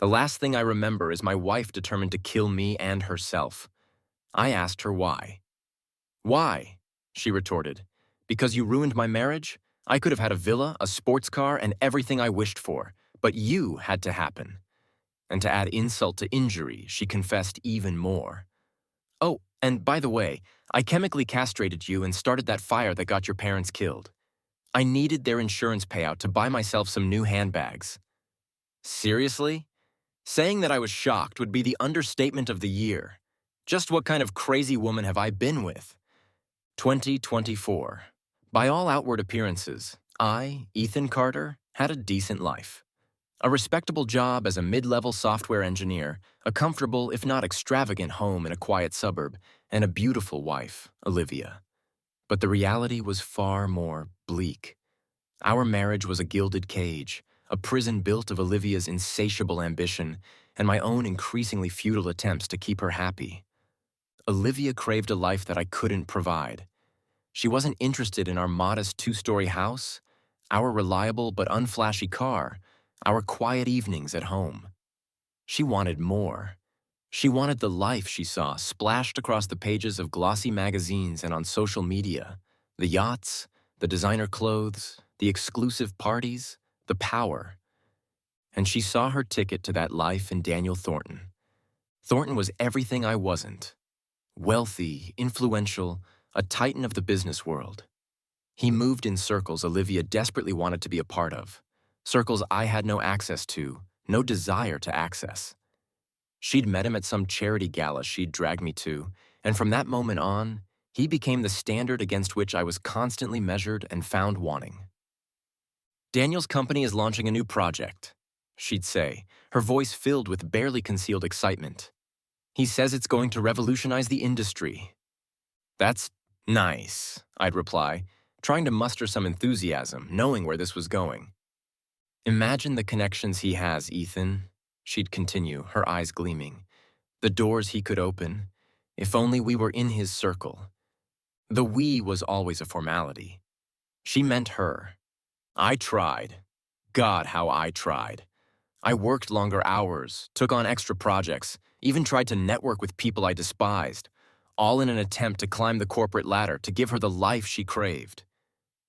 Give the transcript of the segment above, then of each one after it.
The last thing I remember is my wife determined to kill me and herself. I asked her why. Why? She retorted. Because you ruined my marriage? I could have had a villa, a sports car, and everything I wished for, but you had to happen. And to add insult to injury, she confessed even more. Oh, and by the way, I chemically castrated you and started that fire that got your parents killed. I needed their insurance payout to buy myself some new handbags. Seriously? Saying that I was shocked would be the understatement of the year. Just what kind of crazy woman have I been with? 2024. By all outward appearances, I, Ethan Carter, had a decent life. A respectable job as a mid-level software engineer, a comfortable, if not extravagant home in a quiet suburb, and a beautiful wife, Olivia. But the reality was far more bleak. Our marriage was a gilded cage, a prison built of Olivia's insatiable ambition and my own increasingly futile attempts to keep her happy. Olivia craved a life that I couldn't provide. She wasn't interested in our modest two-story house, our reliable but unflashy car, our quiet evenings at home. She wanted more. She wanted the life she saw splashed across the pages of glossy magazines and on social media, the yachts, the designer clothes, the exclusive parties, the power. And she saw her ticket to that life in Daniel Thornton. Thornton was everything I wasn't. Wealthy, influential, a titan of the business world. He moved in circles Olivia desperately wanted to be a part of, circles I had no access to, no desire to access. She'd met him at some charity gala she'd dragged me to, and from that moment on, he became the standard against which I was constantly measured and found wanting. Daniel's company is launching a new project, she'd say, her voice filled with barely concealed excitement. He says it's going to revolutionize the industry. That's nice, I'd reply, trying to muster some enthusiasm, knowing where this was going. Imagine the connections he has, Ethan, she'd continue, her eyes gleaming. The doors he could open, if only we were in his circle. The we was always a formality. She meant her. I tried. God, how I tried. I worked longer hours, took on extra projects, even tried to network with people I despised, all in an attempt to climb the corporate ladder to give her the life she craved.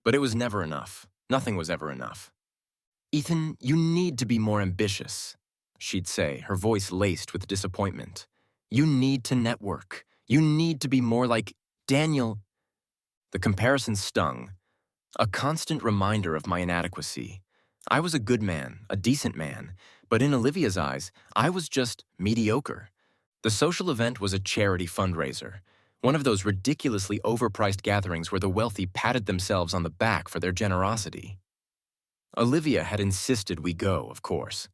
But it was never enough. Nothing was ever enough. Ethan, you need to be more ambitious, she'd say, her voice laced with disappointment. You need to network. You need to be more like Daniel. The comparison stung, a constant reminder of my inadequacy. I was a good man, a decent man, but in Olivia's eyes, I was just mediocre. The social event was a charity fundraiser, one of those ridiculously overpriced gatherings where the wealthy patted themselves on the back for their generosity. Olivia had insisted we go, of course.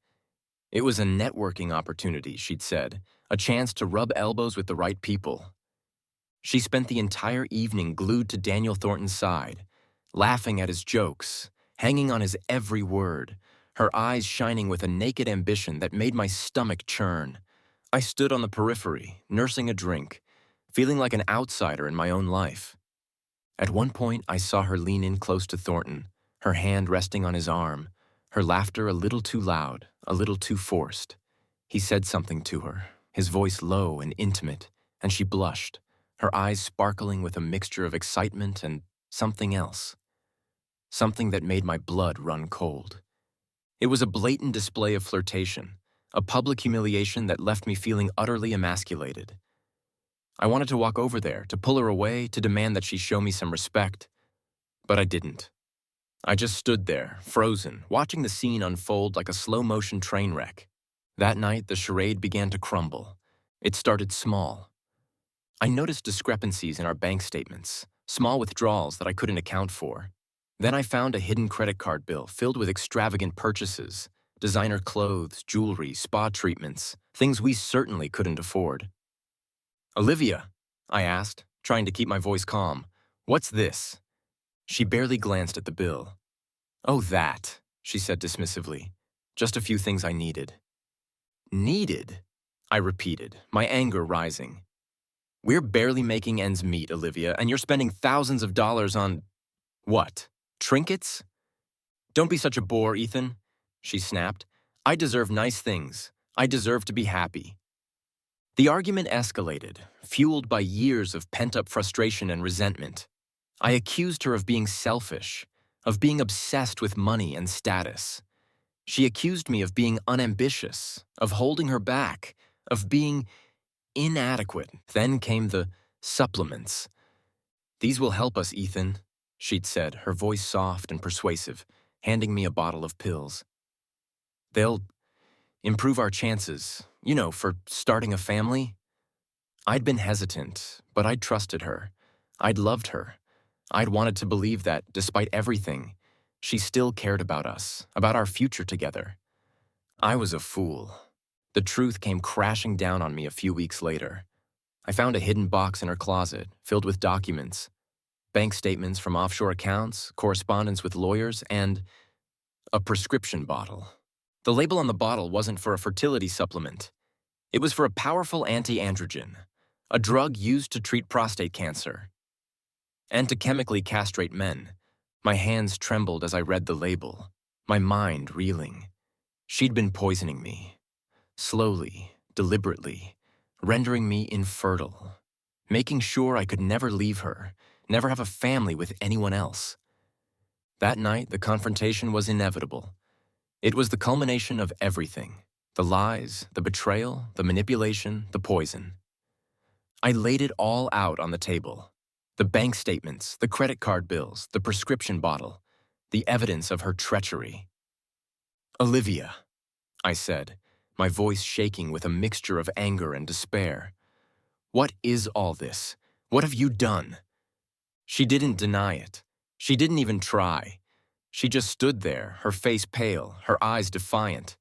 It was a networking opportunity, she'd said, a chance to rub elbows with the right people. She spent the entire evening glued to Daniel Thornton's side, laughing at his jokes, hanging on his every word, her eyes shining with a naked ambition that made my stomach churn. I stood on the periphery, nursing a drink, feeling like an outsider in my own life. At one point, I saw her lean in close to Thornton, her hand resting on his arm, her laughter a little too loud, a little too forced. He said something to her, his voice low and intimate, and she blushed, her eyes sparkling with a mixture of excitement and something else. Something that made my blood run cold. It was a blatant display of flirtation, a public humiliation that left me feeling utterly emasculated. I wanted to walk over there, to pull her away, to demand that she show me some respect, but I didn't. I just stood there, frozen, watching the scene unfold like a slow-motion train wreck. That night, the charade began to crumble. It started small. I noticed discrepancies in our bank statements, small withdrawals that I couldn't account for. Then I found a hidden credit card bill filled with extravagant purchases, designer clothes, jewelry, spa treatments, things we certainly couldn't afford. Olivia, I asked, trying to keep my voice calm, what's this? She barely glanced at the bill. Oh, that, she said dismissively. Just a few things I needed. Needed? I repeated, my anger rising. We're barely making ends meet, Olivia, and you're spending thousands of dollars on… what? Trinkets? Don't be such a bore, Ethan, she snapped. I deserve nice things. I deserve to be happy. The argument escalated, fueled by years of pent-up frustration and resentment. I accused her of being selfish, of being obsessed with money and status. She accused me of being unambitious, of holding her back, of being inadequate. Then came the supplements. "These will help us, Ethan," she'd said, her voice soft and persuasive, handing me a bottle of pills. "They'll improve our chances, for starting a family." I'd been hesitant, but I'd trusted her. I'd loved her. I'd wanted to believe that, despite everything, she still cared about us, about our future together. I was a fool. The truth came crashing down on me a few weeks later. I found a hidden box in her closet, filled with documents, bank statements from offshore accounts, correspondence with lawyers, and a prescription bottle. The label on the bottle wasn't for a fertility supplement. It was for a powerful anti-androgen, a drug used to treat prostate cancer and to chemically castrate men. My hands trembled as I read the label, my mind reeling. She'd been poisoning me, slowly, deliberately, rendering me infertile, making sure I could never leave her, never have a family with anyone else. That night, the confrontation was inevitable. It was the culmination of everything: the lies, the betrayal, the manipulation, the poison. I laid it all out on the table. The bank statements, the credit card bills, the prescription bottle, the evidence of her treachery. "Olivia," I said, my voice shaking with a mixture of anger and despair. "What is all this? What have you done?" She didn't deny it. She didn't even try. She just stood there, her face pale, her eyes defiant.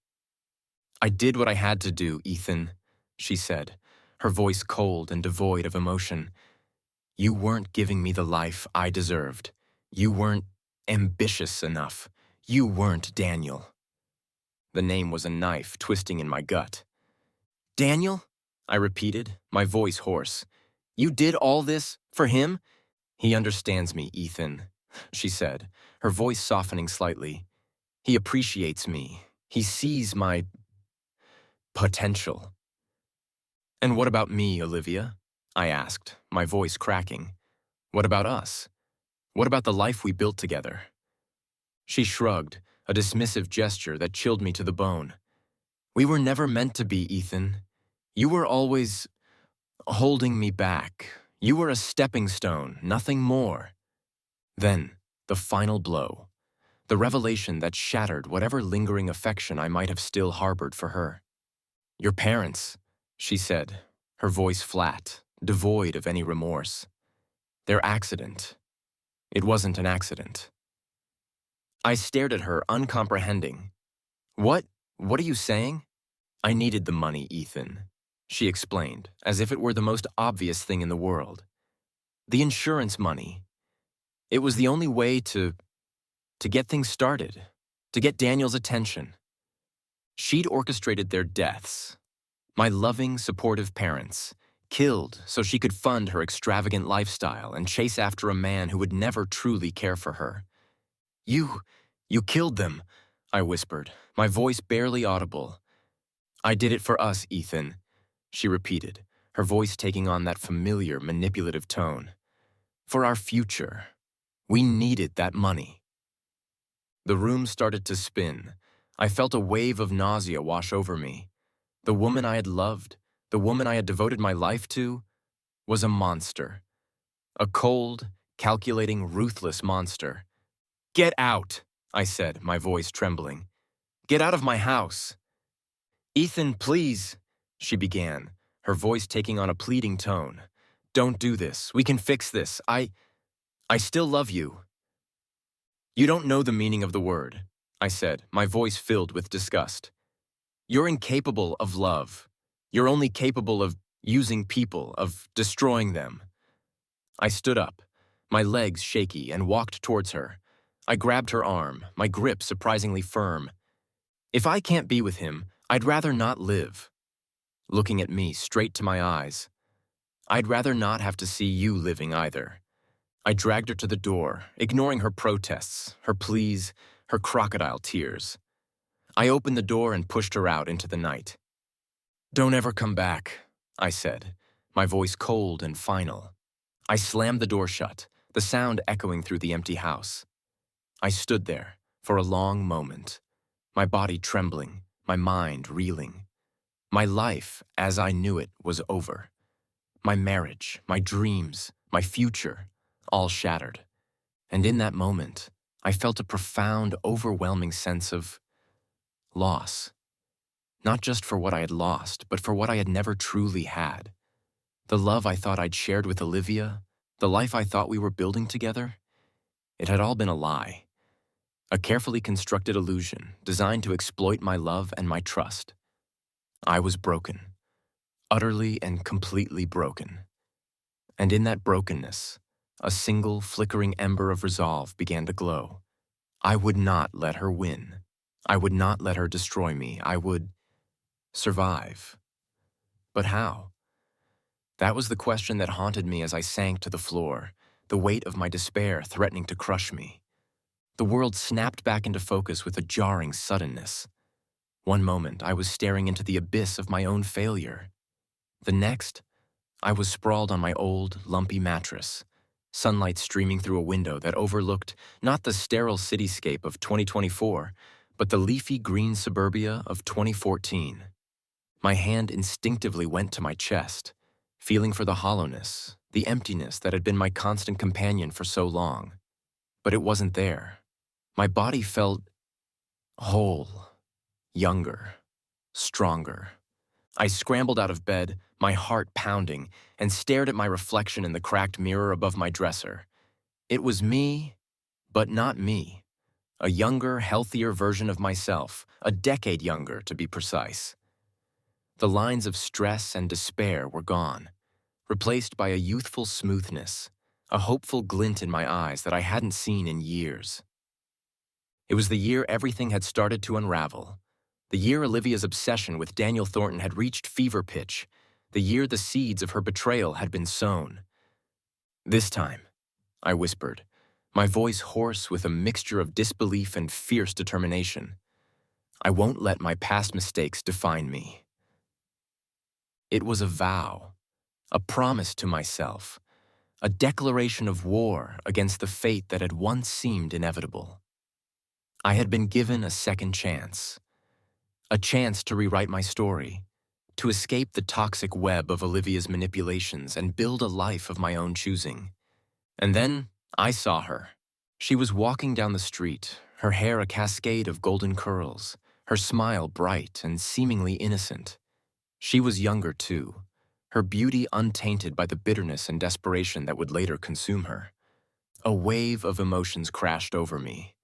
"I did what I had to do, Ethan," she said, her voice cold and devoid of emotion. "You weren't giving me the life I deserved. You weren't ambitious enough. You weren't Daniel." The name was a knife twisting in my gut. "Daniel?" I repeated, my voice hoarse. "You did all this for him?" "He understands me, Ethan," she said, her voice softening slightly. "He appreciates me. He sees my potential." "And what about me, Olivia?" I asked, my voice cracking. "What about us? What about the life we built together?" She shrugged, a dismissive gesture that chilled me to the bone. "We were never meant to be, Ethan. You were always holding me back. You were a stepping stone, nothing more." Then, the final blow. The revelation that shattered whatever lingering affection I might have still harbored for her. "Your parents," she said, her voice flat, devoid of any remorse. "Their accident. It wasn't an accident." I stared at her, uncomprehending. What are you saying?" "I needed the money, Ethan," she explained, as if it were the most obvious thing in the world. "The insurance money. It was the only way to get things started, to get Daniel's attention." She'd orchestrated their deaths. My loving, supportive parents, killed so she could fund her extravagant lifestyle and chase after a man who would never truly care for her. You killed them," I whispered, my voice barely audible. "I did it for us, Ethan," she repeated, her voice taking on that familiar, manipulative tone. "For our future. We needed that money." The room started to spin. I felt a wave of nausea wash over me. The woman I had loved, the woman I had devoted my life to, was a monster. A cold, calculating, ruthless monster. "Get out," I said, my voice trembling. "Get out of my house." "Ethan, please," she began, her voice taking on a pleading tone. "Don't do this. We can fix this. I still love you." "You don't know the meaning of the word," I said, my voice filled with disgust. "You're incapable of love. You're only capable of using people, of destroying them." I stood up, my legs shaky, and walked towards her. I grabbed her arm, my grip surprisingly firm. "If I can't be with him, I'd rather not live." Looking at me straight to my eyes. "I'd rather not have to see you living either." I dragged her to the door, ignoring her protests, her pleas, her crocodile tears. I opened the door and pushed her out into the night. "Don't ever come back," I said, my voice cold and final. I slammed the door shut, the sound echoing through the empty house. I stood there for a long moment, my body trembling, my mind reeling. My life, as I knew it, was over. My marriage, my dreams, my future, all shattered. And in that moment, I felt a profound, overwhelming sense of loss. Not just for what I had lost, but for what I had never truly had. The love I thought I'd shared with Olivia, the life I thought we were building together, it had all been a lie. A carefully constructed illusion designed to exploit my love and my trust. I was broken, utterly and completely broken. And in that brokenness, a single flickering ember of resolve began to glow. I would not let her win. I would not let her destroy me. I would survive. But how? That was the question that haunted me as I sank to the floor, the weight of my despair threatening to crush me. The world snapped back into focus with a jarring suddenness. One moment, I was staring into the abyss of my own failure. The next, I was sprawled on my old, lumpy mattress, sunlight streaming through a window that overlooked not the sterile cityscape of 2024, but the leafy green suburbia of 2014. My hand instinctively went to my chest, feeling for the hollowness, the emptiness that had been my constant companion for so long. But it wasn't there. My body felt whole, younger, stronger. I scrambled out of bed, my heart pounding, and stared at my reflection in the cracked mirror above my dresser. It was me, but not me. A younger, healthier version of myself, a decade younger, to be precise. The lines of stress and despair were gone, replaced by a youthful smoothness, a hopeful glint in my eyes that I hadn't seen in years. It was the year everything had started to unravel. The year Olivia's obsession with Daniel Thornton had reached fever pitch. The year the seeds of her betrayal had been sown. "This time," I whispered, my voice hoarse with a mixture of disbelief and fierce determination, "I won't let my past mistakes define me." It was a vow, a promise to myself, a declaration of war against the fate that had once seemed inevitable. I had been given a second chance. A chance to rewrite my story, to escape the toxic web of Olivia's manipulations and build a life of my own choosing. And then I saw her. She was walking down the street, her hair a cascade of golden curls, her smile bright and seemingly innocent. She was younger too, her beauty untainted by the bitterness and desperation that would later consume her. A wave of emotions crashed over me.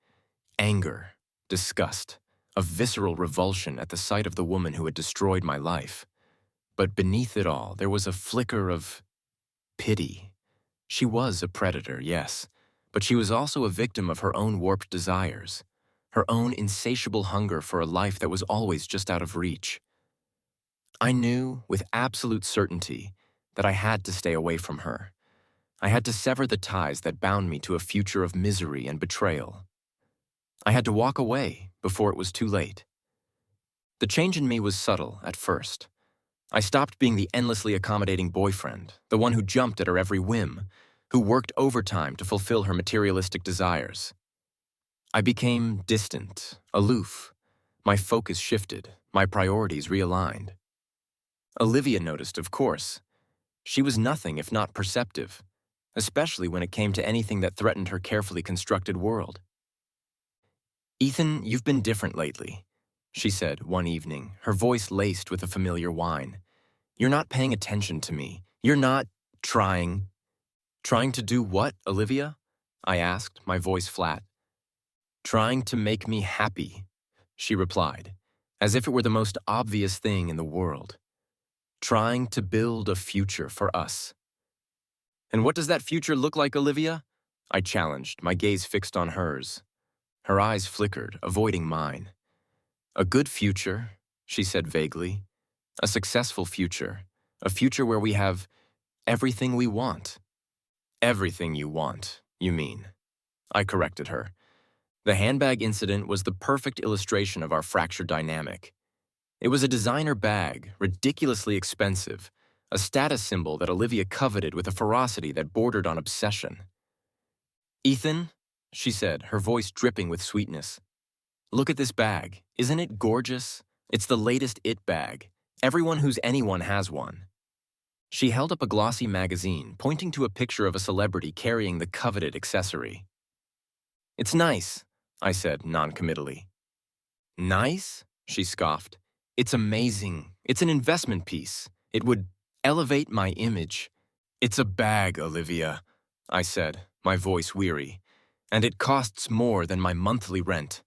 Anger, disgust, a visceral revulsion at the sight of the woman who had destroyed my life. But beneath it all, there was a flicker of pity. She was a predator, yes, but she was also a victim of her own warped desires, her own insatiable hunger for a life that was always just out of reach. I knew, with absolute certainty, that I had to stay away from her. I had to sever the ties that bound me to a future of misery and betrayal. I had to walk away before it was too late. The change in me was subtle at first. I stopped being the endlessly accommodating boyfriend, the one who jumped at her every whim, who worked overtime to fulfill her materialistic desires. I became distant, aloof. My focus shifted, my priorities realigned. Olivia noticed, of course. She was nothing if not perceptive, especially when it came to anything that threatened her carefully constructed world. "Ethan, you've been different lately," she said one evening, her voice laced with a familiar whine. "You're not paying attention to me. You're not trying." "Trying to do what, Olivia?" I asked, my voice flat. "Trying to make me happy," she replied, as if it were the most obvious thing in the world. "Trying to build a future for us." "And what does that future look like, Olivia?" I challenged, my gaze fixed on hers. Her eyes flickered, avoiding mine. "A good future," she said vaguely. "A successful future. A future where we have everything we want." "Everything you want, you mean?" I corrected her. The handbag incident was the perfect illustration of our fractured dynamic. It was a designer bag, ridiculously expensive, a status symbol that Olivia coveted with a ferocity that bordered on obsession. "Ethan," she said, her voice dripping with sweetness, "look at this bag. Isn't it gorgeous? It's the latest It bag. Everyone who's anyone has one." She held up a glossy magazine, pointing to a picture of a celebrity carrying the coveted accessory. "It's nice," I said noncommittally. "Nice?" she scoffed. "It's amazing. It's an investment piece. It would elevate my image." "It's a bag, Olivia," I said, my voice weary, "and it costs more than my monthly rent."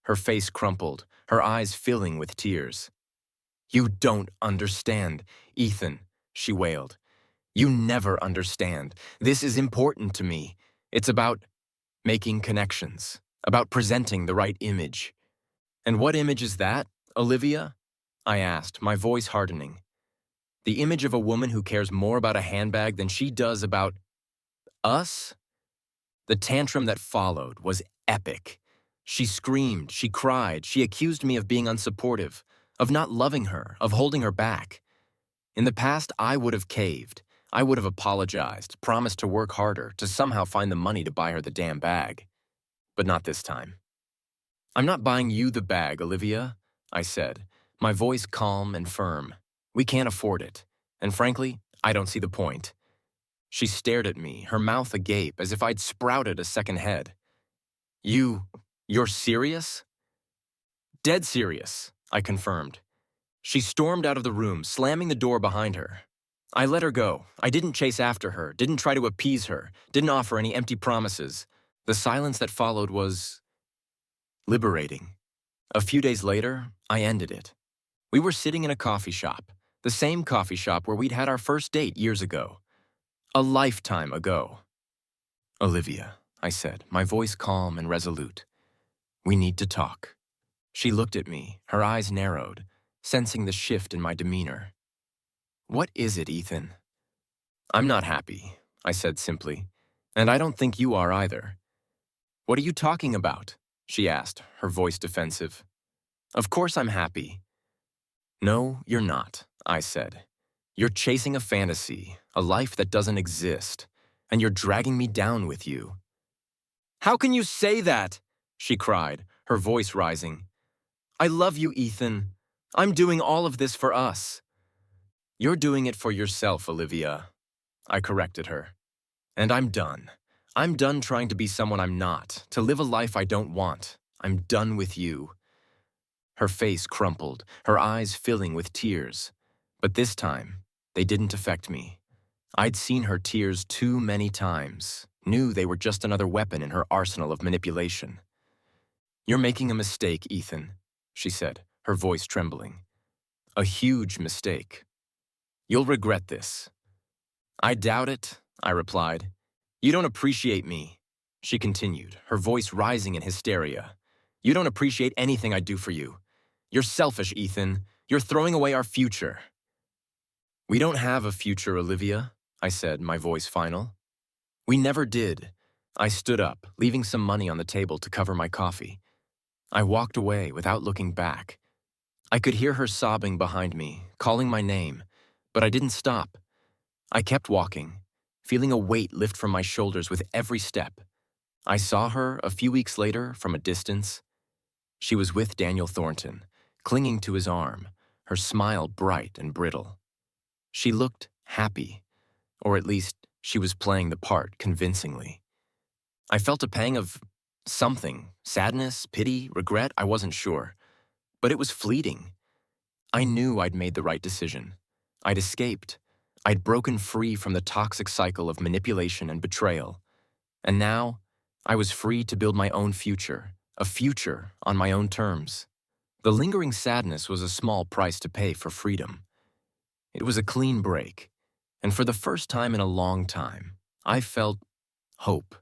Her face crumpled, her eyes filling with tears. "You don't understand, Ethan," she wailed. "You never understand. This is important to me. It's about making connections, about presenting the right image." "And what image is that, Olivia?" I asked, my voice hardening. "The image of a woman who cares more about a handbag than she does about us?" The tantrum that followed was epic. She screamed, she cried, she accused me of being unsupportive, of not loving her, of holding her back. In the past, I would have caved. I would have apologized, promised to work harder, to somehow find the money to buy her the damn bag. But not this time. "I'm not buying you the bag, Olivia," I said, my voice calm and firm. "We can't afford it. And frankly, I don't see the point." She stared at me, her mouth agape, as if I'd sprouted a second head. You're serious?" "Dead serious," I confirmed. She stormed out of the room, slamming the door behind her. I let her go. I didn't chase after her, didn't try to appease her, didn't offer any empty promises. The silence that followed was liberating. A few days later, I ended it. We were sitting in a coffee shop, the same coffee shop where we'd had our first date years ago. A lifetime ago. "Olivia," I said, my voice calm and resolute. "We need to talk." She looked at me, her eyes narrowed, sensing the shift in my demeanor. "What is it, Ethan?" "I'm not happy," I said simply, "and I don't think you are either." "What are you talking about?" she asked, her voice defensive. "Of course I'm happy." "No, you're not," I said. "You're chasing a fantasy, a life that doesn't exist, and you're dragging me down with you." "How can you say that?" she cried, her voice rising. "I love you, Ethan. I'm doing all of this for us." "You're doing it for yourself, Olivia," I corrected her. "And I'm done. I'm done trying to be someone I'm not, to live a life I don't want. I'm done with you." Her face crumpled, her eyes filling with tears. But this time, they didn't affect me. I'd seen her tears too many times, knew they were just another weapon in her arsenal of manipulation. "You're making a mistake, Ethan," she said, her voice trembling. "A huge mistake. You'll regret this." "I doubt it," I replied. "You don't appreciate me," she continued, her voice rising in hysteria. "You don't appreciate anything I do for you. You're selfish, Ethan. You're throwing away our future." "We don't have a future, Olivia," I said, my voice final. "We never did." I stood up, leaving some money on the table to cover my coffee. I walked away without looking back. I could hear her sobbing behind me, calling my name, but I didn't stop. I kept walking, feeling a weight lift from my shoulders with every step. I saw her a few weeks later from a distance. She was with Daniel Thornton, clinging to his arm, her smile bright and brittle. She looked happy, or at least she was playing the part convincingly. I felt a pang of something, sadness, pity, regret, I wasn't sure. But it was fleeting. I knew I'd made the right decision. I'd escaped. I'd broken free from the toxic cycle of manipulation and betrayal. And now, I was free to build my own future, a future on my own terms. The lingering sadness was a small price to pay for freedom. It was a clean break, and for the first time in a long time, I felt hope.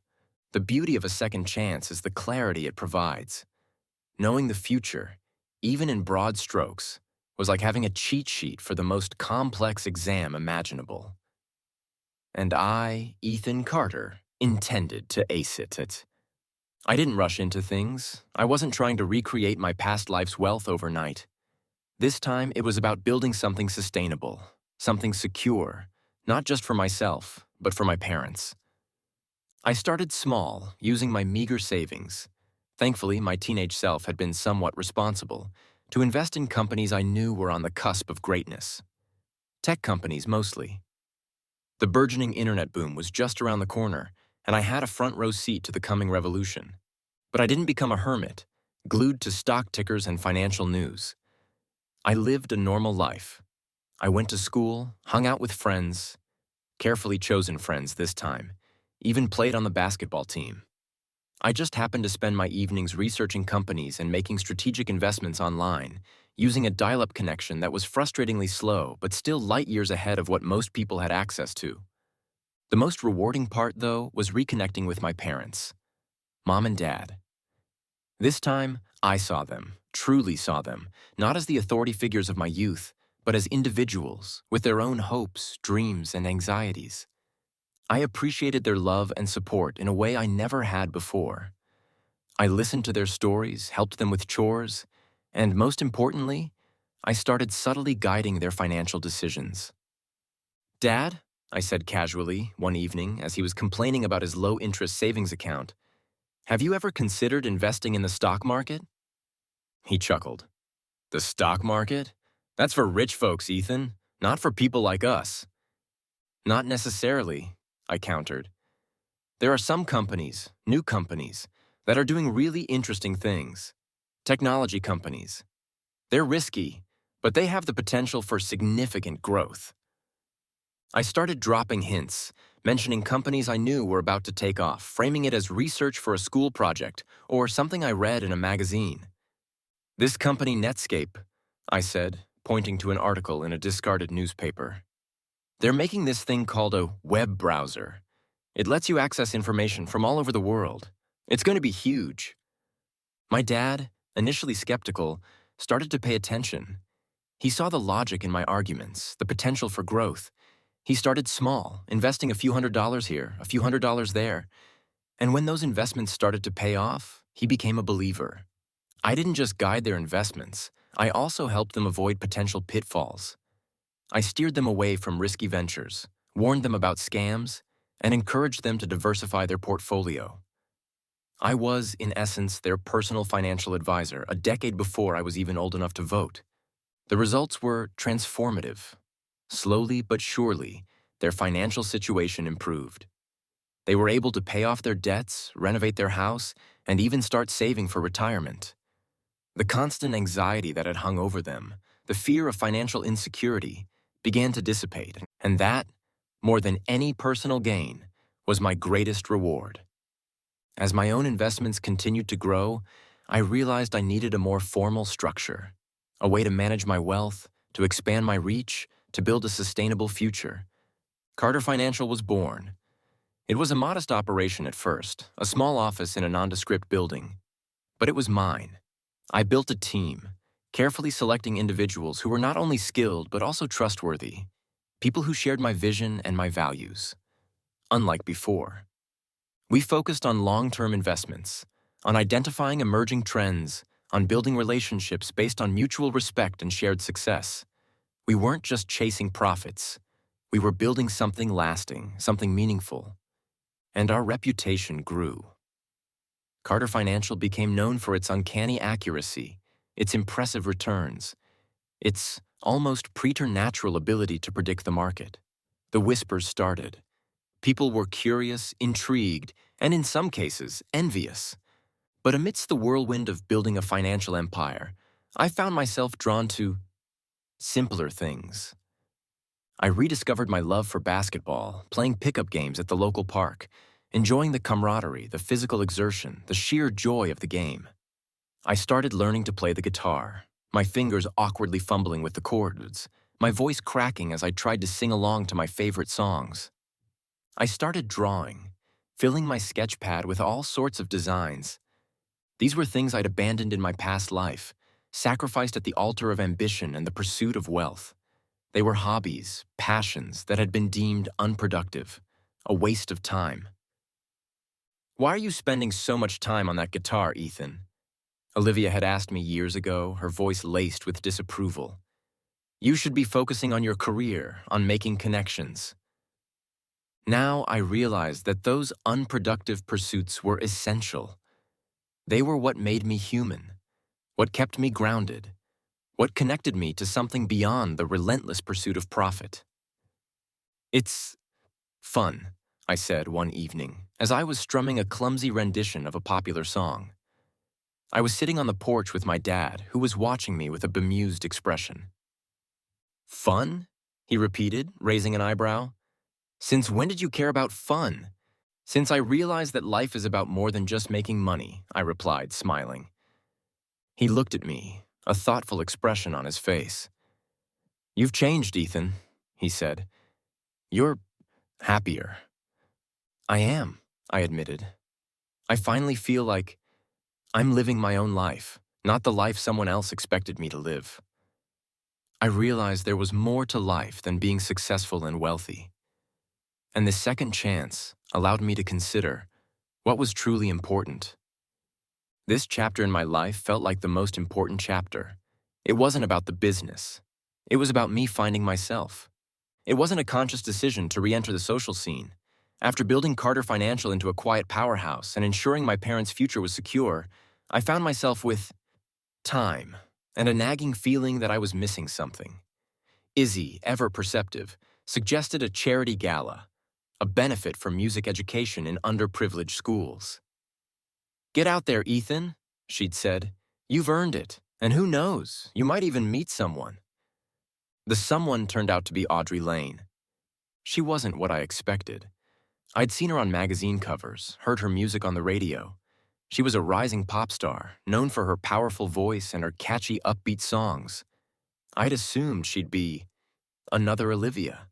The beauty of a second chance is the clarity it provides. Knowing the future, even in broad strokes, was like having a cheat sheet for the most complex exam imaginable. And I, Ethan Carter, intended to ace it. I didn't rush into things. I wasn't trying to recreate my past life's wealth overnight. This time, it was about building something sustainable, something secure, not just for myself, but for my parents. I started small, using my meager savings. Thankfully, my teenage self had been somewhat responsible to invest in companies I knew were on the cusp of greatness. Tech companies, mostly. The burgeoning internet boom was just around the corner, and I had a front row seat to the coming revolution. But I didn't become a hermit, glued to stock tickers and financial news. I lived a normal life. I went to school, hung out with friends, carefully chosen friends this time, even played on the basketball team. I just happened to spend my evenings researching companies and making strategic investments online, using a dial-up connection that was frustratingly slow but still light years ahead of what most people had access to. The most rewarding part, though, was reconnecting with my parents, Mom and Dad. This time, I saw them, truly saw them, not as the authority figures of my youth, but as individuals with their own hopes, dreams, and anxieties. I appreciated their love and support in a way I never had before. I listened to their stories, helped them with chores, and most importantly, I started subtly guiding their financial decisions. "Dad," I said casually one evening as he was complaining about his low-interest savings account, "have you ever considered investing in the stock market?" He chuckled. "The stock market? That's for rich folks, Ethan, not for people like us." "Not necessarily," I countered. "There are some companies, new companies, that are doing really interesting things. Technology companies. They're risky, but they have the potential for significant growth." I started dropping hints, mentioning companies I knew were about to take off, framing it as research for a school project or something I read in a magazine. "This company Netscape," I said, pointing to an article in a discarded newspaper. "They're making this thing called a web browser. It lets you access information from all over the world. It's going to be huge." My dad, initially skeptical, started to pay attention. He saw the logic in my arguments, the potential for growth. He started small, investing a few $100s here, a few $100s there. And when those investments started to pay off, he became a believer. I didn't just guide their investments, I also helped them avoid potential pitfalls. I steered them away from risky ventures, warned them about scams, and encouraged them to diversify their portfolio. I was, in essence, their personal financial advisor a decade before I was even old enough to vote. The results were transformative. Slowly but surely, their financial situation improved. They were able to pay off their debts, renovate their house, and even start saving for retirement. The constant anxiety that had hung over them, the fear of financial insecurity, began to dissipate, and that, more than any personal gain, was my greatest reward. As my own investments continued to grow, I realized I needed a more formal structure, a way to manage my wealth, to expand my reach, to build a sustainable future. Carter Financial was born. It was a modest operation at first, a small office in a nondescript building. But it was mine. I built a team, carefully selecting individuals who were not only skilled but also trustworthy, people who shared my vision and my values. Unlike before, we focused on long-term investments, on identifying emerging trends, on building relationships based on mutual respect and shared success. We weren't just chasing profits. We were building something lasting, something meaningful. And our reputation grew. Carter Financial became known for its uncanny accuracy, its impressive returns, its almost preternatural ability to predict the market. The whispers started. People were curious, intrigued, and in some cases, envious. But amidst the whirlwind of building a financial empire, I found myself drawn to simpler things. I rediscovered my love for basketball, playing pickup games at the local park, enjoying the camaraderie, the physical exertion, the sheer joy of the game. I started learning to play the guitar, my fingers awkwardly fumbling with the chords, my voice cracking as I tried to sing along to my favorite songs. I started drawing, filling my sketch pad with all sorts of designs. These were things I'd abandoned in my past life, sacrificed at the altar of ambition and the pursuit of wealth. They were hobbies, passions that had been deemed unproductive, a waste of time. "Why are you spending so much time on that guitar, Ethan?" Olivia had asked me years ago, her voice laced with disapproval. You should be focusing on your career, on making connections. Now I realized that those unproductive pursuits were essential. They were what made me human, what kept me grounded, what connected me to something beyond the relentless pursuit of profit. It's fun, I said one evening, as I was strumming a clumsy rendition of a popular song. I was sitting on the porch with my dad, who was watching me with a bemused expression. Fun? He repeated, raising an eyebrow. Since when did you care about fun? Since I realized that life is about more than just making money, I replied, smiling. He looked at me, a thoughtful expression on his face. You've changed, Ethan, he said. You're happier. I am, I admitted. I finally feel like I'm living my own life, not the life someone else expected me to live. I realized there was more to life than being successful and wealthy. And this second chance allowed me to consider what was truly important. This chapter in my life felt like the most important chapter. It wasn't about the business. It was about me finding myself. It wasn't a conscious decision to re-enter the social scene. After building Carter Financial into a quiet powerhouse and ensuring my parents' future was secure, I found myself with time and a nagging feeling that I was missing something. Izzy, ever perceptive, suggested a charity gala, a benefit for music education in underprivileged schools. Get out there, Ethan, she'd said. You've earned it, and who knows, you might even meet someone. The someone turned out to be Audrey Lane. She wasn't what I expected. I'd seen her on magazine covers, heard her music on the radio. She was a rising pop star, known for her powerful voice and her catchy, upbeat songs. I'd assumed she'd be another Olivia,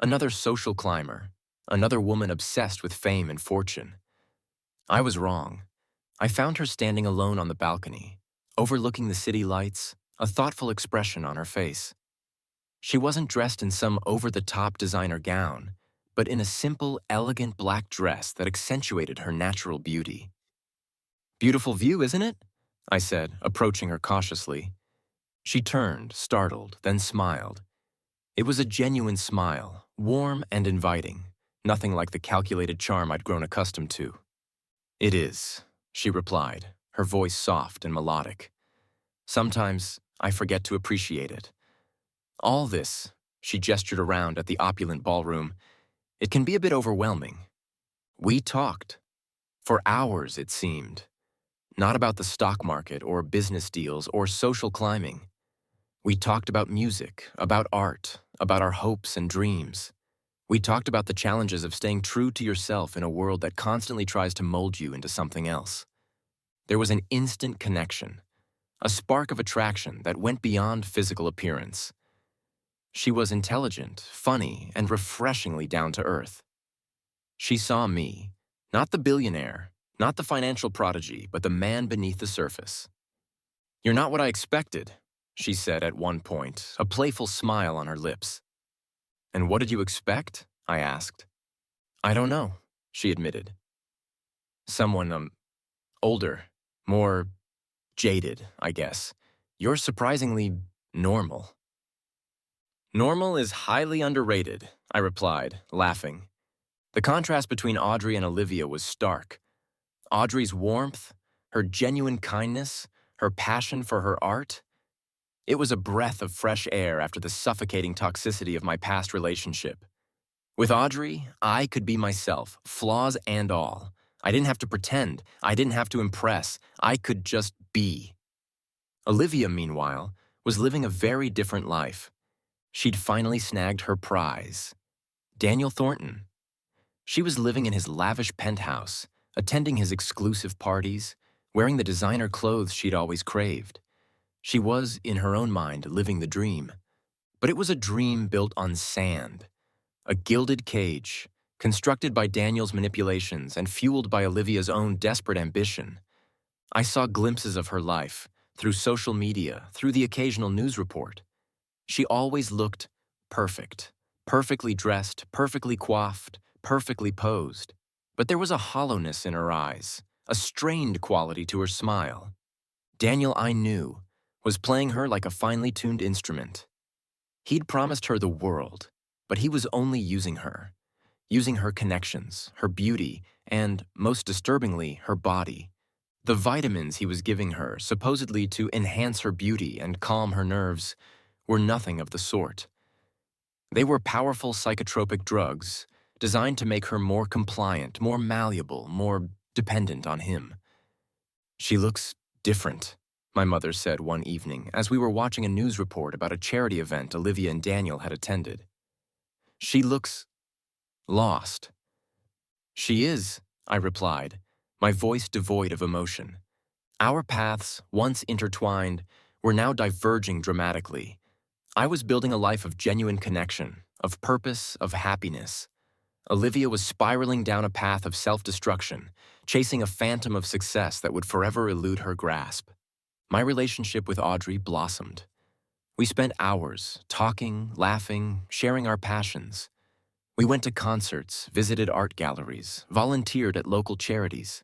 another social climber, another woman obsessed with fame and fortune. I was wrong. I found her standing alone on the balcony, overlooking the city lights, a thoughtful expression on her face. She wasn't dressed in some over-the-top designer gown, but in a simple, elegant black dress that accentuated her natural beauty. Beautiful view, isn't it? I said, approaching her cautiously. She turned, startled, then smiled. It was a genuine smile, warm and inviting, nothing like the calculated charm I'd grown accustomed to. It is, she replied, her voice soft and melodic. Sometimes I forget to appreciate it. All this, she gestured around at the opulent ballroom, it can be a bit overwhelming. We talked. For hours, it seemed. Not about the stock market or business deals or social climbing. We talked about music, about art, about our hopes and dreams. We talked about the challenges of staying true to yourself in a world that constantly tries to mold you into something else. There was an instant connection, a spark of attraction that went beyond physical appearance. She was intelligent, funny, and refreshingly down to earth. She saw me, not the billionaire, not the financial prodigy, but the man beneath the surface. You're not what I expected, she said at one point, a playful smile on her lips. And what did you expect? I asked. I don't know, she admitted. Someone, older, more jaded, I guess. You're surprisingly normal. Normal is highly underrated, I replied, laughing. The contrast between Audrey and Olivia was stark. Audrey's warmth, her genuine kindness, her passion for her art. It was a breath of fresh air after the suffocating toxicity of my past relationship. With Audrey, I could be myself, flaws and all. I didn't have to pretend. I didn't have to impress. I could just be. Olivia, meanwhile, was living a very different life. She'd finally snagged her prize, Daniel Thornton. She was living in his lavish penthouse, attending his exclusive parties, wearing the designer clothes she'd always craved. She was, in her own mind, living the dream. But it was a dream built on sand, a gilded cage, constructed by Daniel's manipulations and fueled by Olivia's own desperate ambition. I saw glimpses of her life, through social media, through the occasional news report. She always looked perfect, perfectly dressed, perfectly coiffed, perfectly posed. But there was a hollowness in her eyes, a strained quality to her smile. Daniel, I knew, was playing her like a finely tuned instrument. He'd promised her the world, but he was only using her connections, her beauty, and, most disturbingly, her body. The vitamins he was giving her, supposedly to enhance her beauty and calm her nerves, were nothing of the sort. They were powerful psychotropic drugs designed to make her more compliant, more malleable, more dependent on him. "She looks different," my mother said one evening as we were watching a news report about a charity event Olivia and Daniel had attended. "She looks lost." "She is," I replied, my voice devoid of emotion. Our paths, once intertwined, were now diverging dramatically. I was building a life of genuine connection, of purpose, of happiness. Olivia was spiraling down a path of self-destruction, chasing a phantom of success that would forever elude her grasp. My relationship with Audrey blossomed. We spent hours talking, laughing, sharing our passions. We went to concerts, visited art galleries, volunteered at local charities.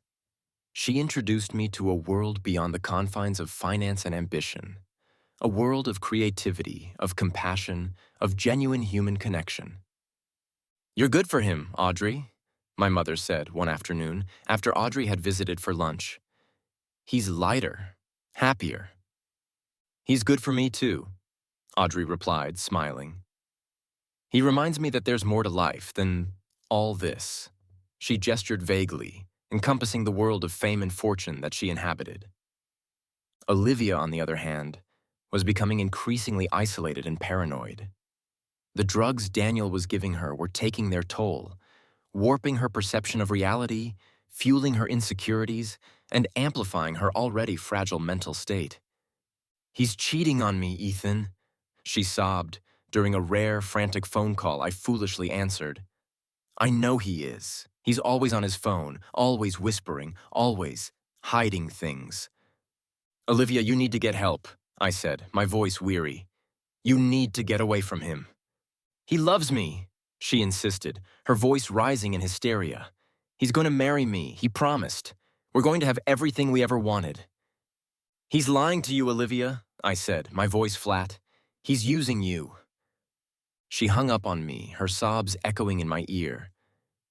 She introduced me to a world beyond the confines of finance and ambition, a world of creativity, of compassion, of genuine human connection. "You're good for him, Audrey," my mother said one afternoon after Audrey had visited for lunch. "He's lighter, happier." "He's good for me too," Audrey replied, smiling. "He reminds me that there's more to life than all this." She gestured vaguely, encompassing the world of fame and fortune that she inhabited. Olivia, on the other hand, was becoming increasingly isolated and paranoid. The drugs Daniel was giving her were taking their toll, warping her perception of reality, fueling her insecurities, and amplifying her already fragile mental state. "He's cheating on me, Ethan," she sobbed during a rare, frantic phone call I foolishly answered. "I know he is. He's always on his phone, always whispering, always hiding things." "Olivia, you need to get help," I said, my voice weary. "You need to get away from him." "He loves me," she insisted, her voice rising in hysteria. "He's going to marry me, he promised. We're going to have everything we ever wanted." "He's lying to you, Olivia," I said, my voice flat. "He's using you." She hung up on me, her sobs echoing in my ear.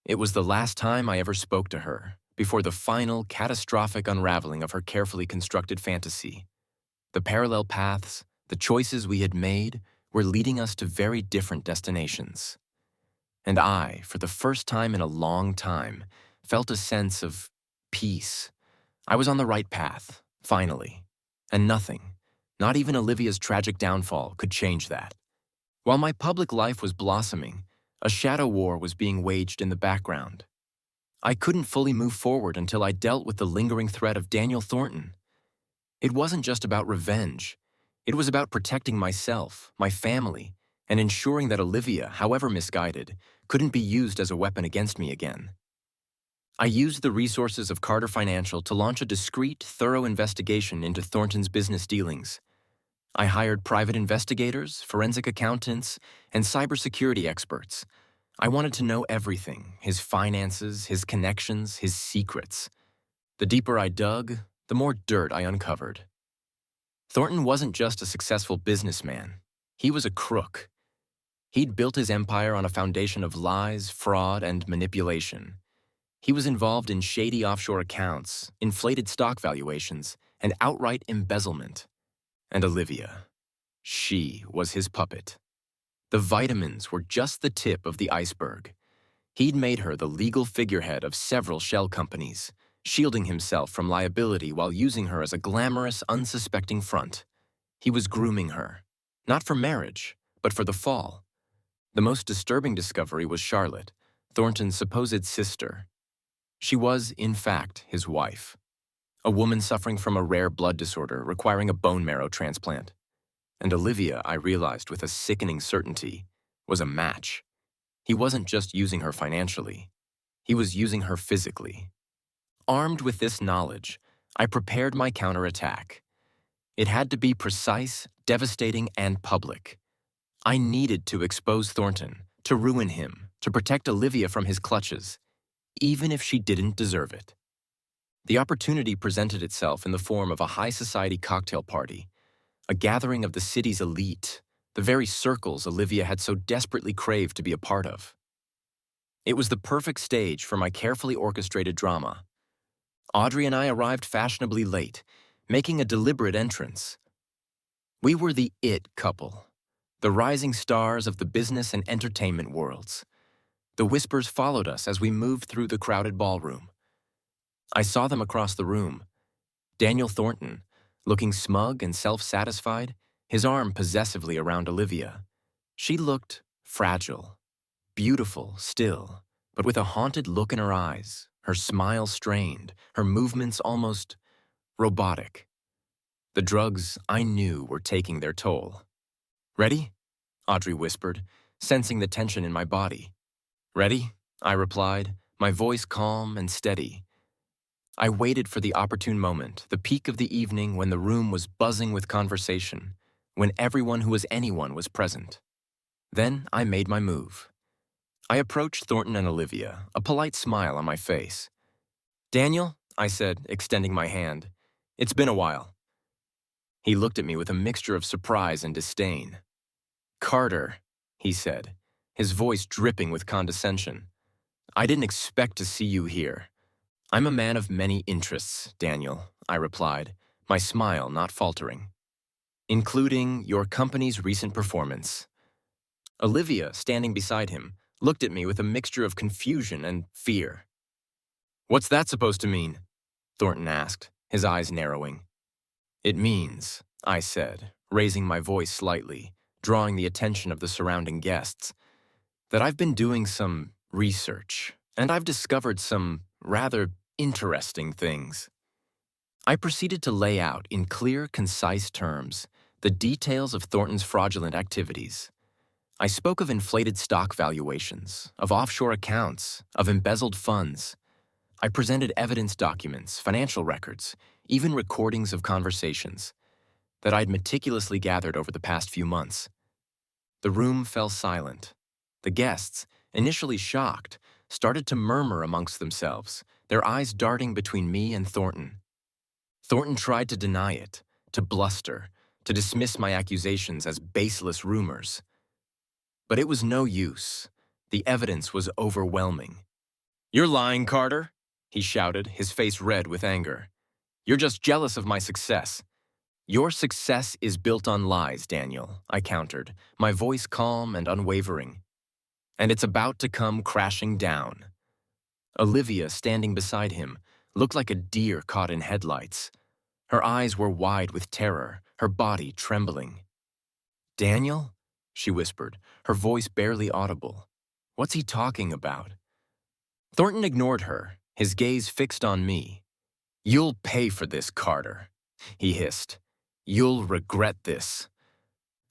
It was the last time I ever spoke to her, before the final, catastrophic unraveling of her carefully constructed fantasy. The parallel paths, the choices we had made, were leading us to very different destinations. And I, for the first time in a long time, felt a sense of peace. I was on the right path, finally. And nothing, not even Olivia's tragic downfall, could change that. While my public life was blossoming, a shadow war was being waged in the background. I couldn't fully move forward until I dealt with the lingering threat of Daniel Thornton. It wasn't just about revenge. It was about protecting myself, my family, and ensuring that Olivia, however misguided, couldn't be used as a weapon against me again. I used the resources of Carter Financial to launch a discreet, thorough investigation into Thornton's business dealings. I hired private investigators, forensic accountants, and cybersecurity experts. I wanted to know everything: his finances, his connections, his secrets. The deeper I dug, the more dirt I uncovered. Thornton wasn't just a successful businessman. He was a crook. He'd built his empire on a foundation of lies, fraud, and manipulation. He was involved in shady offshore accounts, inflated stock valuations, and outright embezzlement. And Olivia, she was his puppet. The vitamins were just the tip of the iceberg. He'd made her the legal figurehead of several shell companies, shielding himself from liability while using her as a glamorous, unsuspecting front. He was grooming her, not for marriage, but for the fall. The most disturbing discovery was Charlotte, Thornton's supposed sister. She was, in fact, his wife, a woman suffering from a rare blood disorder requiring a bone marrow transplant. And Olivia, I realized with a sickening certainty, was a match. He wasn't just using her financially. He was using her physically. Armed with this knowledge, I prepared my counterattack. It had to be precise, devastating, and public. I needed to expose Thornton, to ruin him, to protect Olivia from his clutches, even if she didn't deserve it. The opportunity presented itself in the form of a high society cocktail party, a gathering of the city's elite, the very circles Olivia had so desperately craved to be a part of. It was the perfect stage for my carefully orchestrated drama. Audrey and I arrived fashionably late, making a deliberate entrance. We were the it couple, the rising stars of the business and entertainment worlds. The whispers followed us as we moved through the crowded ballroom. I saw them across the room. Daniel Thornton, looking smug and self-satisfied, his arm possessively around Olivia. She looked fragile, beautiful still, but with a haunted look in her eyes, her smile strained, her movements almost robotic. The drugs, I knew, were taking their toll. "Ready?" Audrey whispered, sensing the tension in my body. "Ready?" I replied, my voice calm and steady. I waited for the opportune moment, the peak of the evening when the room was buzzing with conversation, when everyone who was anyone was present. Then I made my move. I approached Thornton and Olivia, a polite smile on my face. "Daniel," I said, extending my hand, "it's been a while." He looked at me with a mixture of surprise and disdain. "Carter," he said, his voice dripping with condescension. "I didn't expect to see you here." "I'm a man of many interests, Daniel," I replied, my smile not faltering, "including your company's recent performance." Olivia, standing beside him, looked at me with a mixture of confusion and fear. "What's that supposed to mean?" Thornton asked, his eyes narrowing. "It means," I said, raising my voice slightly, drawing the attention of the surrounding guests, "that I've been doing some research, and I've discovered some rather interesting things." I proceeded to lay out in clear, concise terms the details of Thornton's fraudulent activities. I spoke of inflated stock valuations, of offshore accounts, of embezzled funds. I presented evidence documents, financial records, even recordings of conversations that I'd meticulously gathered over the past few months. The room fell silent. The guests, initially shocked, started to murmur amongst themselves, their eyes darting between me and Thornton. Thornton tried to deny it, to bluster, to dismiss my accusations as baseless rumors. But it was no use. The evidence was overwhelming. "You're lying, Carter," he shouted, his face red with anger. "You're just jealous of my success." "Your success is built on lies, Daniel," I countered, my voice calm and unwavering. "And it's about to come crashing down." Olivia, standing beside him, looked like a deer caught in headlights. Her eyes were wide with terror, her body trembling. "Daniel?" she whispered, her voice barely audible. "What's he talking about?" Thornton ignored her, his gaze fixed on me. "You'll pay for this, Carter," he hissed. "You'll regret this."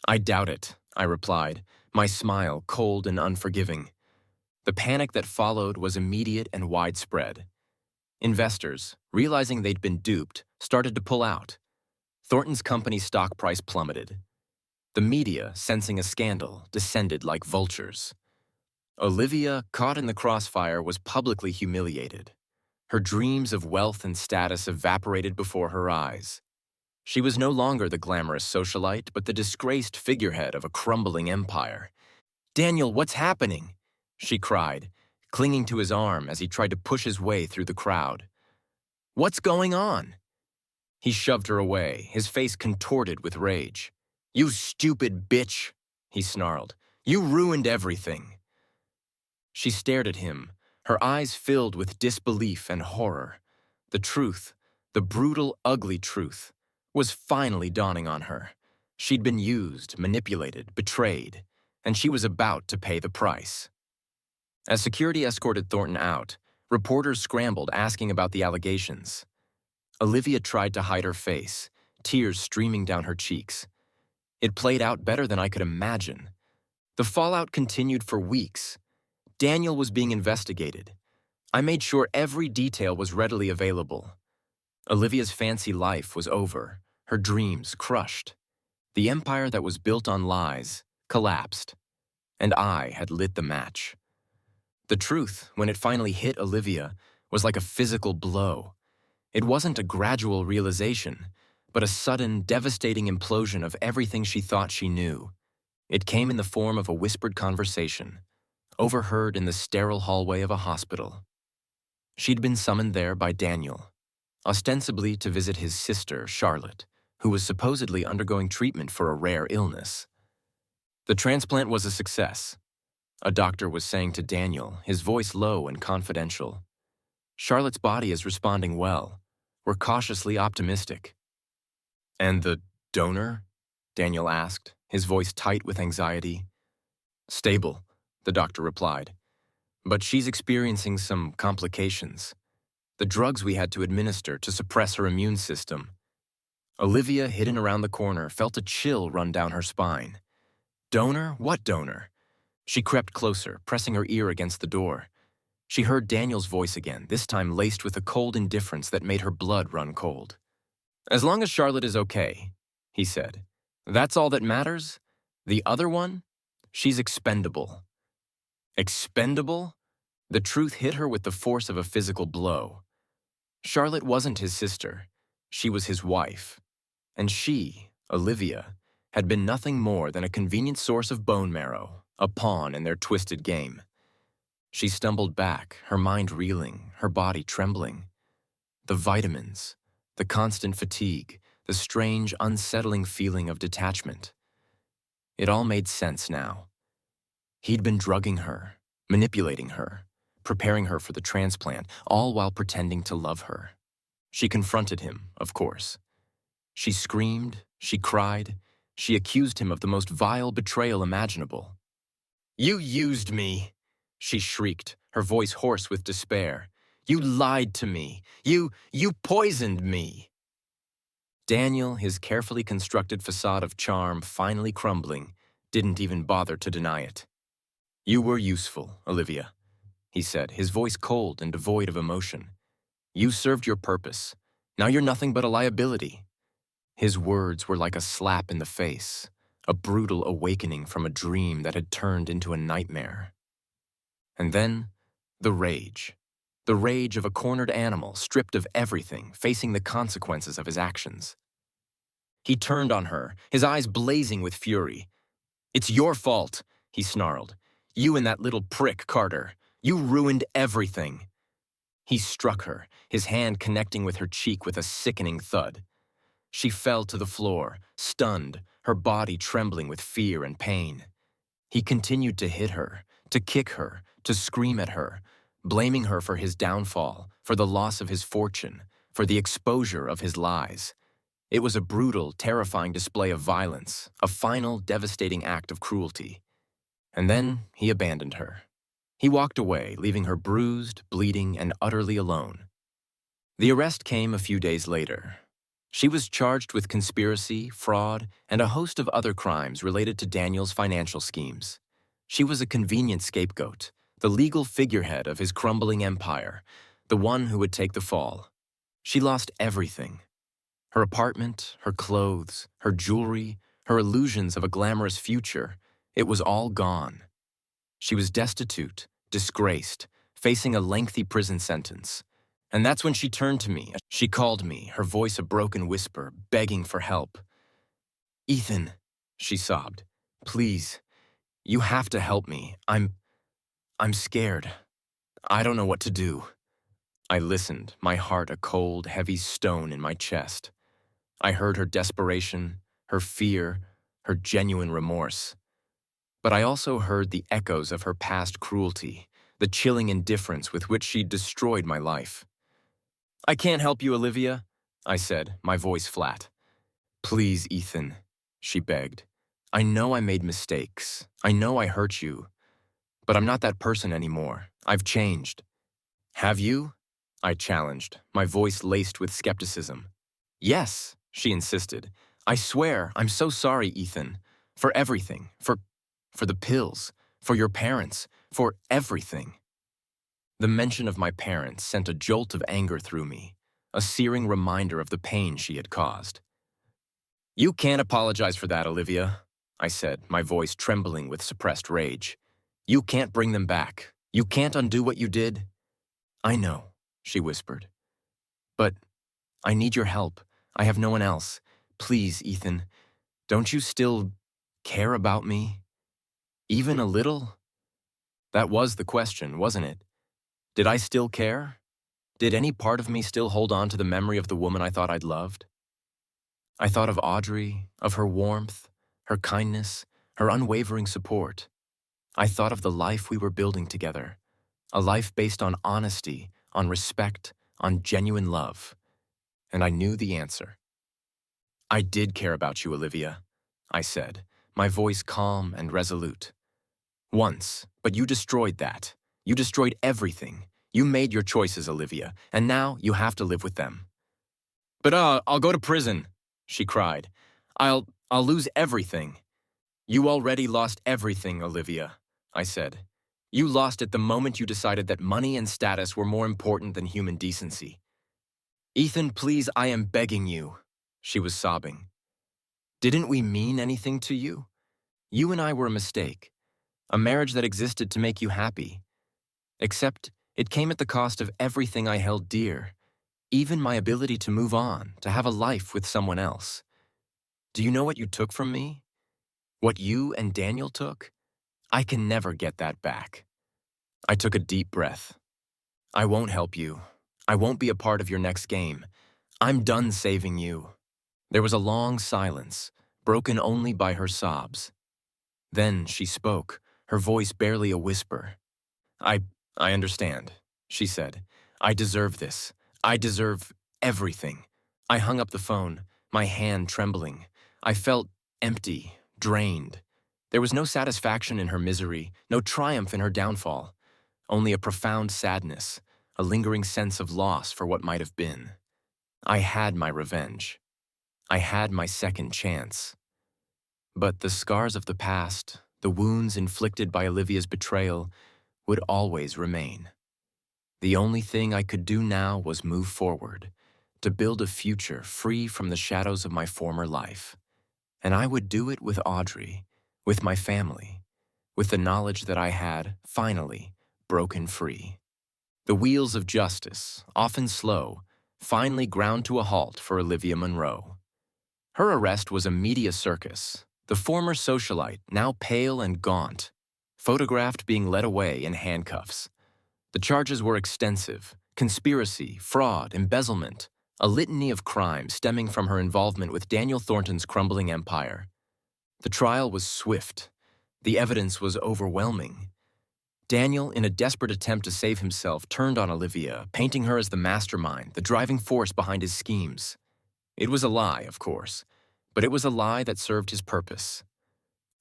"I doubt it," I replied, my smile cold and unforgiving. The panic that followed was immediate and widespread. Investors, realizing they'd been duped, started to pull out. Thornton's company's stock price plummeted. The media, sensing a scandal, descended like vultures. Olivia, caught in the crossfire, was publicly humiliated. Her dreams of wealth and status evaporated before her eyes. She was no longer the glamorous socialite, but the disgraced figurehead of a crumbling empire. "Daniel, what's happening?" she cried, clinging to his arm as he tried to push his way through the crowd. "What's going on?" He shoved her away, his face contorted with rage. "You stupid bitch," he snarled. "You ruined everything." She stared at him, her eyes filled with disbelief and horror. The truth, the brutal, ugly truth, was finally dawning on her. She'd been used, manipulated, betrayed, and she was about to pay the price. As security escorted Thornton out, reporters scrambled asking about the allegations. Olivia tried to hide her face, tears streaming down her cheeks. It played out better than I could imagine. The fallout continued for weeks. Daniel was being investigated. I made sure every detail was readily available. Olivia's fancy life was over, her dreams crushed. The empire that was built on lies collapsed, and I had lit the match. The truth, when it finally hit Olivia, was like a physical blow. It wasn't a gradual realization, but a sudden, devastating implosion of everything she thought she knew. It came in the form of a whispered conversation, overheard in the sterile hallway of a hospital. She'd been summoned there by Daniel, ostensibly to visit his sister, Charlotte, who was supposedly undergoing treatment for a rare illness. The transplant was a success, a doctor was saying to Daniel, his voice low and confidential. Charlotte's body is responding well. We're cautiously optimistic. And the donor? Daniel asked, his voice tight with anxiety. Stable, the doctor replied. But she's experiencing some complications. The drugs we had to administer to suppress her immune system. Olivia, hidden around the corner, felt a chill run down her spine. Donor? What donor? She crept closer, pressing her ear against the door. She heard Daniel's voice again, this time laced with a cold indifference that made her blood run cold. As long as Charlotte is okay, he said. That's all that matters? The other one? She's expendable. Expendable? The truth hit her with the force of a physical blow. Charlotte wasn't his sister. She was his wife. And she, Olivia, had been nothing more than a convenient source of bone marrow, a pawn in their twisted game. She stumbled back, her mind reeling, her body trembling. The vitamins, the constant fatigue, the strange, unsettling feeling of detachment. It all made sense now. He'd been drugging her, manipulating her, preparing her for the transplant, all while pretending to love her. She confronted him, of course. She screamed, she cried, she accused him of the most vile betrayal imaginable. You used me, she shrieked, her voice hoarse with despair. You lied to me. You poisoned me. Daniel, his carefully constructed facade of charm finally crumbling, didn't even bother to deny it. You were useful, Olivia, he said, his voice cold and devoid of emotion. You served your purpose. Now you're nothing but a liability. His words were like a slap in the face, a brutal awakening from a dream that had turned into a nightmare. And then, the rage of a cornered animal stripped of everything, facing the consequences of his actions. He turned on her, his eyes blazing with fury. It's your fault, he snarled. You and that little prick, Carter. You ruined everything. He struck her, his hand connecting with her cheek with a sickening thud. She fell to the floor, stunned, her body trembling with fear and pain. He continued to hit her, to kick her, to scream at her, blaming her for his downfall, for the loss of his fortune, for the exposure of his lies. It was a brutal, terrifying display of violence, a final, devastating act of cruelty. And then he abandoned her. He walked away, leaving her bruised, bleeding, and utterly alone. The arrest came a few days later. She was charged with conspiracy, fraud, and a host of other crimes related to Daniel's financial schemes. She was a convenient scapegoat, the legal figurehead of his crumbling empire, the one who would take the fall. She lost everything. Her apartment, her clothes, her jewelry, her illusions of a glamorous future, it was all gone. She was destitute, disgraced, facing a lengthy prison sentence. And that's when she turned to me. She called me, her voice a broken whisper, begging for help. Ethan, she sobbed, please, you have to help me. I'm scared. I don't know what to do. I listened, my heart a cold, heavy stone in my chest. I heard her desperation, her fear, her genuine remorse. But I also heard the echoes of her past cruelty, the chilling indifference with which she'd destroyed my life. I can't help you, Olivia, I said, my voice flat. Please, Ethan, she begged. I know I made mistakes. I know I hurt you. But I'm not that person anymore. I've changed. Have you? I challenged, my voice laced with skepticism. Yes, she insisted. I swear, I'm so sorry, Ethan. For everything. For the pills. For your parents. For everything. The mention of my parents sent a jolt of anger through me, a searing reminder of the pain she had caused. You can't apologize for that, Olivia, I said, my voice trembling with suppressed rage. You can't bring them back. You can't undo what you did. I know, she whispered. But I need your help. I have no one else. Please, Ethan, don't you still care about me? Even a little? That was the question, wasn't it? Did I still care? Did any part of me still hold on to the memory of the woman I thought I'd loved? I thought of Audrey, of her warmth, her kindness, her unwavering support. I thought of the life we were building together, a life based on honesty, on respect, on genuine love. And I knew the answer. I did care about you, Olivia, I said, my voice calm and resolute. Once, but you destroyed that. You destroyed everything. You made your choices, Olivia, and now you have to live with them. But I'll go to prison, she cried. I'll lose everything. You already lost everything, Olivia, I said. You lost it the moment you decided that money and status were more important than human decency. Ethan, please, I am begging you, she was sobbing. Didn't we mean anything to you? You and I were a mistake, a marriage that existed to make you happy. Except it came at the cost of everything I held dear, even my ability to move on, to have a life with someone else. Do you know what you took from me? What you and Daniel took? I can never get that back. I took a deep breath. I won't help you. I won't be a part of your next game. I'm done saving you. There was a long silence, broken only by her sobs. Then she spoke, her voice barely a whisper. I understand, she said. I deserve this. I deserve everything. I hung up the phone, my hand trembling. I felt empty, drained. There was no satisfaction in her misery, no triumph in her downfall, only a profound sadness, a lingering sense of loss for what might have been. I had my revenge. I had my second chance. But the scars of the past, the wounds inflicted by Olivia's betrayal, would always remain. The only thing I could do now was move forward, to build a future free from the shadows of my former life. And I would do it with Audrey, with my family, with the knowledge that I had, finally, broken free. The wheels of justice, often slow, finally ground to a halt for Olivia Monroe. Her arrest was a media circus, the former socialite, now pale and gaunt, photographed being led away in handcuffs. The charges were extensive: conspiracy, fraud, embezzlement, a litany of crimes stemming from her involvement with Daniel Thornton's crumbling empire. The trial was swift. The evidence was overwhelming. Daniel, in a desperate attempt to save himself, turned on Olivia, painting her as the mastermind, the driving force behind his schemes. It was a lie, of course, but it was a lie that served his purpose.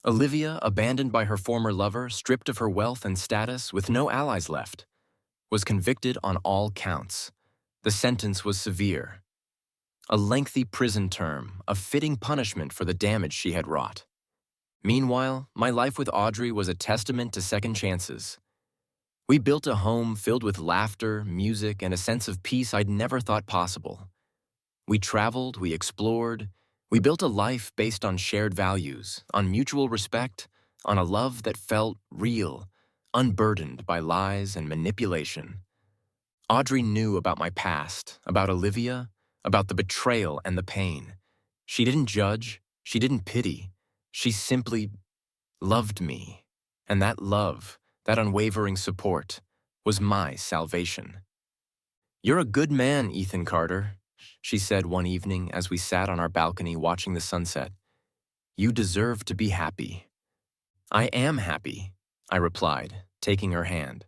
Olivia, abandoned by her former lover, stripped of her wealth and status, with no allies left, was convicted on all counts. The sentence was severe. A lengthy prison term, a fitting punishment for the damage she had wrought. Meanwhile, my life with Audrey was a testament to second chances. We built a home filled with laughter, music, and a sense of peace I'd never thought possible. We traveled, we explored, we built a life based on shared values, on mutual respect, on a love that felt real, unburdened by lies and manipulation. Audrey knew about my past, about Olivia, about the betrayal and the pain. She didn't judge, she didn't pity, she simply loved me. And that love, that unwavering support, was my salvation. "You're a good man, Ethan Carter," she said one evening as we sat on our balcony watching the sunset. "You deserve to be happy." "I am happy," I replied, taking her hand.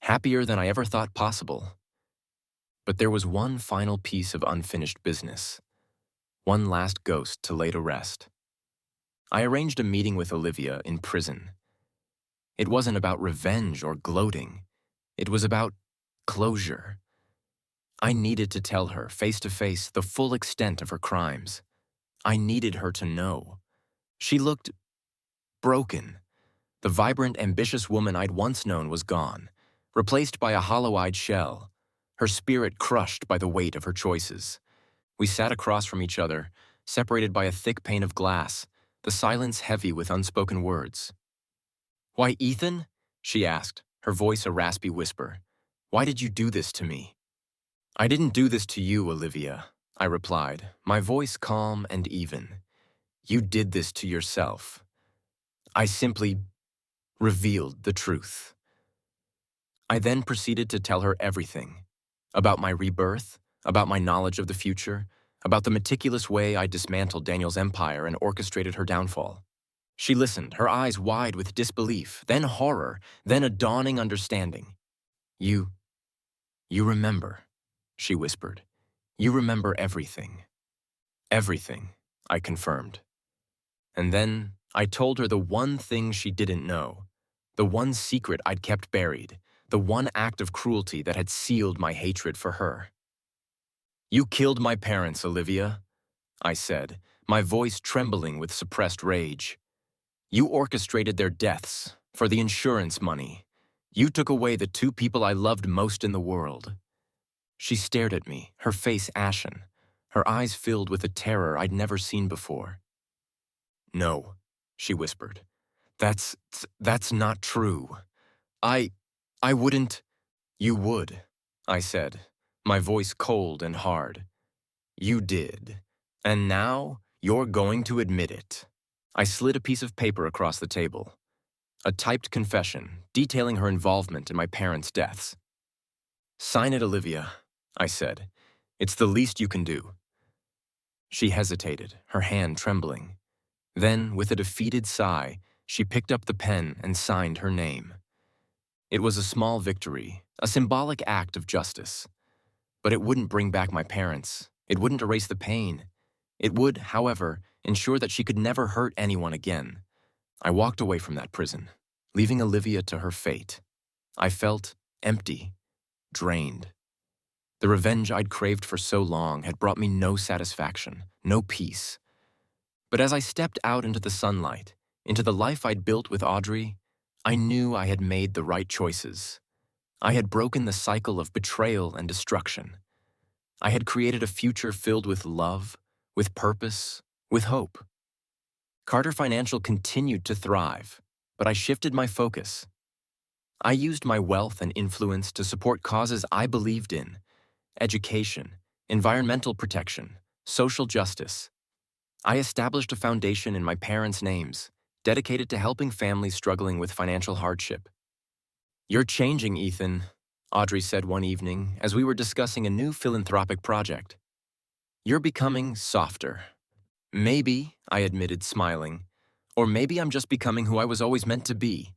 "Happier than I ever thought possible." But there was one final piece of unfinished business, one last ghost to lay to rest. I arranged a meeting with Olivia in prison. It wasn't about revenge or gloating. It was about closure. I needed to tell her, face to face, the full extent of her crimes. I needed her to know. She looked broken. The vibrant, ambitious woman I'd once known was gone, replaced by a hollow-eyed shell, her spirit crushed by the weight of her choices. We sat across from each other, separated by a thick pane of glass, the silence heavy with unspoken words. "Why, Ethan?" she asked, her voice a raspy whisper. "Why did you do this to me?" "I didn't do this to you, Olivia," I replied, my voice calm and even. You did this to yourself. I simply revealed the truth. I then proceeded to tell her everything. About my rebirth, about my knowledge of the future, about the meticulous way I dismantled Daniel's empire and orchestrated her downfall. She listened, her eyes wide with disbelief, then horror, then a dawning understanding. You remember, she whispered. You remember everything. Everything, I confirmed. And then I told her the one thing she didn't know, the one secret I'd kept buried, the one act of cruelty that had sealed my hatred for her. You killed my parents, Olivia, I said, my voice trembling with suppressed rage. You orchestrated their deaths for the insurance money. You took away the two people I loved most in the world. She stared at me, her face ashen, her eyes filled with a terror I'd never seen before. No, she whispered. That's not true. I wouldn't. You would, I said, my voice cold and hard. You did. And now you're going to admit it. I slid a piece of paper across the table. A typed confession detailing her involvement in my parents' deaths. Sign it, Olivia, I said. It's the least you can do. She hesitated, her hand trembling. Then, with a defeated sigh, she picked up the pen and signed her name. It was a small victory, a symbolic act of justice. But it wouldn't bring back my parents. It wouldn't erase the pain. It would, however, ensure that she could never hurt anyone again. I walked away from that prison, leaving Olivia to her fate. I felt empty, drained. The revenge I'd craved for so long had brought me no satisfaction, no peace. But as I stepped out into the sunlight, into the life I'd built with Audrey, I knew I had made the right choices. I had broken the cycle of betrayal and destruction. I had created a future filled with love, with purpose, with hope. Carter Financial continued to thrive, but I shifted my focus. I used my wealth and influence to support causes I believed in: education, environmental protection, social justice. I established a foundation in my parents' names, dedicated to helping families struggling with financial hardship. You're changing, Ethan, Audrey said one evening as we were discussing a new philanthropic project. You're becoming softer. Maybe, I admitted, smiling, or maybe I'm just becoming who I was always meant to be.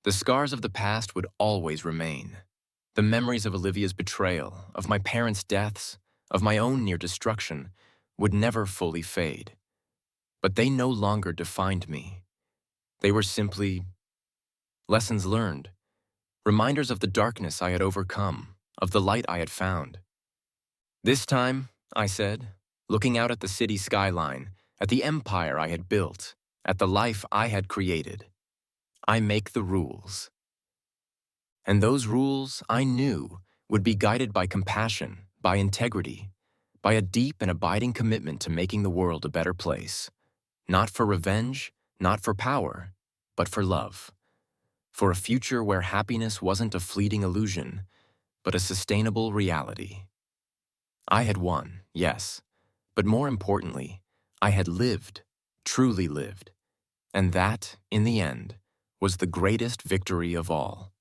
The scars of the past would always remain. The memories of Olivia's betrayal, of my parents' deaths, of my own near destruction, would never fully fade. But they no longer defined me. They were simply lessons learned, reminders of the darkness I had overcome, of the light I had found. This time, I said, looking out at the city skyline, at the empire I had built, at the life I had created, I make the rules. And those rules, I knew, would be guided by compassion, by integrity, by a deep and abiding commitment to making the world a better place. Not for revenge, not for power, but for love. For a future where happiness wasn't a fleeting illusion, but a sustainable reality. I had won, yes, but more importantly, I had lived, truly lived. And that, in the end, was the greatest victory of all.